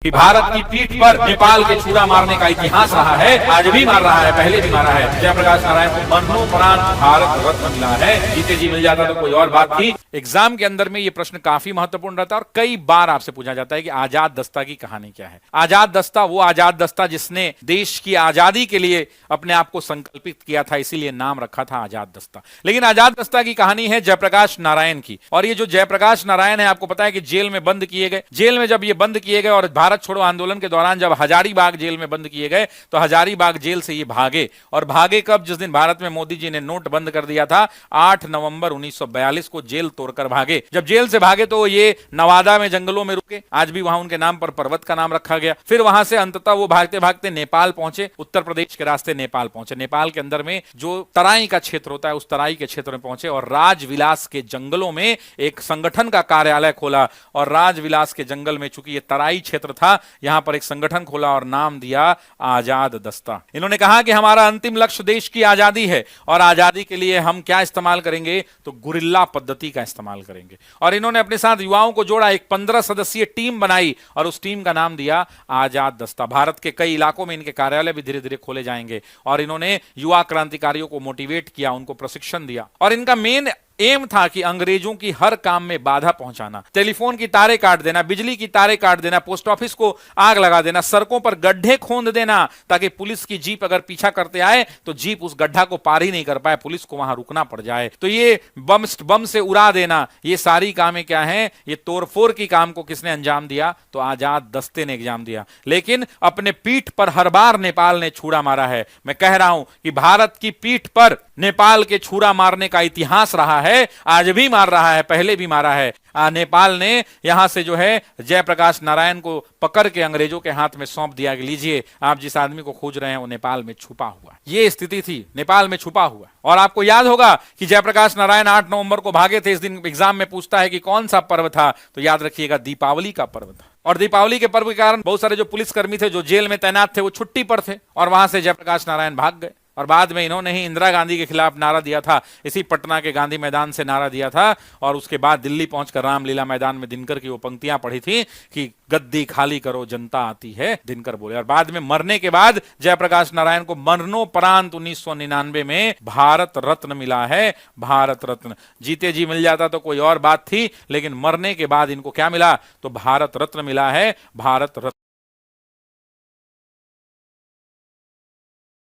कि भारत की पीठ पर नेपाल के छुरा मारने का इतिहास रहा है, आज भी मार रहा है, पहले भी मारा है। जयप्रकाश नारायण को मरणोपरांत भारत रत्न मिला है। जीते जी मिल जाता तो कोई और बात थी। एग्जाम के अंदर में ये प्रश्न काफी महत्वपूर्ण रहता है और कई बार आपसे पूछा जाता है कि आजाद दस्ता की कहानी क्या है। आजाद दस्ता वो आजाद दस्ता जिसने देश की आजादी के लिए अपने आप को संकल्पित किया था, इसीलिए नाम रखा था आजाद दस्ता। लेकिन आजाद दस्ता की कहानी है जयप्रकाश नारायण की, और ये जो जयप्रकाश नारायण है आपको पता है कि जेल में बंद किए गए। जेल में जब ये बंद किए गए और भारत छोड़ो आंदोलन के दौरान जब हजारीबाग जेल में बंद किए गए तो हजारीबाग जेल से ये भागे। और भागे कब? जिस दिन भारत में मोदी जी ने नोट बंद कर दिया था, 8 नवंबर 1942 को जेल तोड़कर भागे। जब जेल से भागे तो ये नवादा में जंगलों में रुके, आज भी वहां उनके नाम पर पर्वत का नाम रखा गया। फिर वहां से अंततः वो भागते भागते नेपाल पहुंचे, उत्तर प्रदेश के रास्ते नेपाल पहुंचे। नेपाल के अंदर में जो तराई का क्षेत्र होता है उस तराई के क्षेत्र में पहुंचे और राजविलास के जंगलों में एक संगठन का कार्यालय खोला। और राजविलास के जंगल में, चूंकि ये तराई क्षेत्र था, यहां पर एक संगठन खोला और नाम दिया आजाद दस्ता। इन्होंने कहा कि हमारा अंतिम लक्ष्य देश की आजादी है और आजादी के लिए हम क्या इस्तेमाल करेंगे? तो गुरिल्ला पद्धति का इस्तेमाल करेंगे। और इन्होंने अपने साथ युवाओं को जोड़ा, एक 15 सदस्यीय टीम बनाई और उस टीम का नाम दिया आजाद दस्ता। भारत के कई इलाकों में इनके कार्यालय भी धीरे धीरे खोले जाएंगे। और इन्होंने युवा क्रांतिकारियों को मोटिवेट किया, उनको प्रशिक्षण दिया। और इनका मेन एम था कि अंग्रेजों की हर काम में बाधा पहुंचाना, टेलीफोन की तारें काट देना, बिजली की तारें काट देना, पोस्ट ऑफिस को आग लगा देना, सड़कों पर गड्ढे खोद देना ताकि पुलिस की जीप अगर पीछा करते आए तो जीप उस गड्ढा को पार ही नहीं कर पाए, पुलिस को वहां रुकना पड़ जाए। तो ये बम से उड़ा देना, ये सारी कामें क्या हैं? ये तोड़फोड़ की काम को किसने अंजाम दिया? तो आजाद दस्ते ने अंजाम दिया। लेकिन अपने पीठ पर हर बार नेपाल ने छुरा मारा है। मैं कह रहा हूं कि भारत की पीठ पर नेपाल के छुरा मारने का इतिहास रहा है, आज भी मार रहा है, पहले भी मारा है। नेपाल ने यहां से जो है जयप्रकाश नारायण को पकड़ के अंग्रेजों के हाथ में सौंप दिया कि लीजिए, आप जिस आदमी को खोज रहे हैं वो नेपाल में छुपा हुआ। ये स्थिति थी, नेपाल में छुपा हुआ। और आपको याद होगा कि जयप्रकाश नारायण 8 नवंबर को भागे थे। इस दिन एग्जाम में पूछता है कि कौन सा पर्व था, तो याद रखिएगा दीपावली का पर्व था। और दीपावली के पर्व के कारण बहुत सारे जो पुलिसकर्मी थे जो जेल में तैनात थे वो छुट्टी पर थे और वहां से जयप्रकाश नारायण भाग गए। और बाद में इन्होंने ही इंदिरा गांधी के खिलाफ नारा दिया था, इसी पटना के गांधी मैदान से नारा दिया था। और उसके बाद दिल्ली पहुंचकर रामलीला मैदान में दिनकर की वो पंक्तियां पढ़ी थी कि गद्दी खाली करो जनता आती है, दिनकर बोले। और बाद में मरने के बाद जयप्रकाश नारायण को मरणोपरांत 1999 में भारत रत्न मिला है। भारत रत्न जीते जी मिल जाता तो कोई और बात थी, लेकिन मरने के बाद इनको क्या मिला? तो भारत रत्न मिला है। भारत रत्न।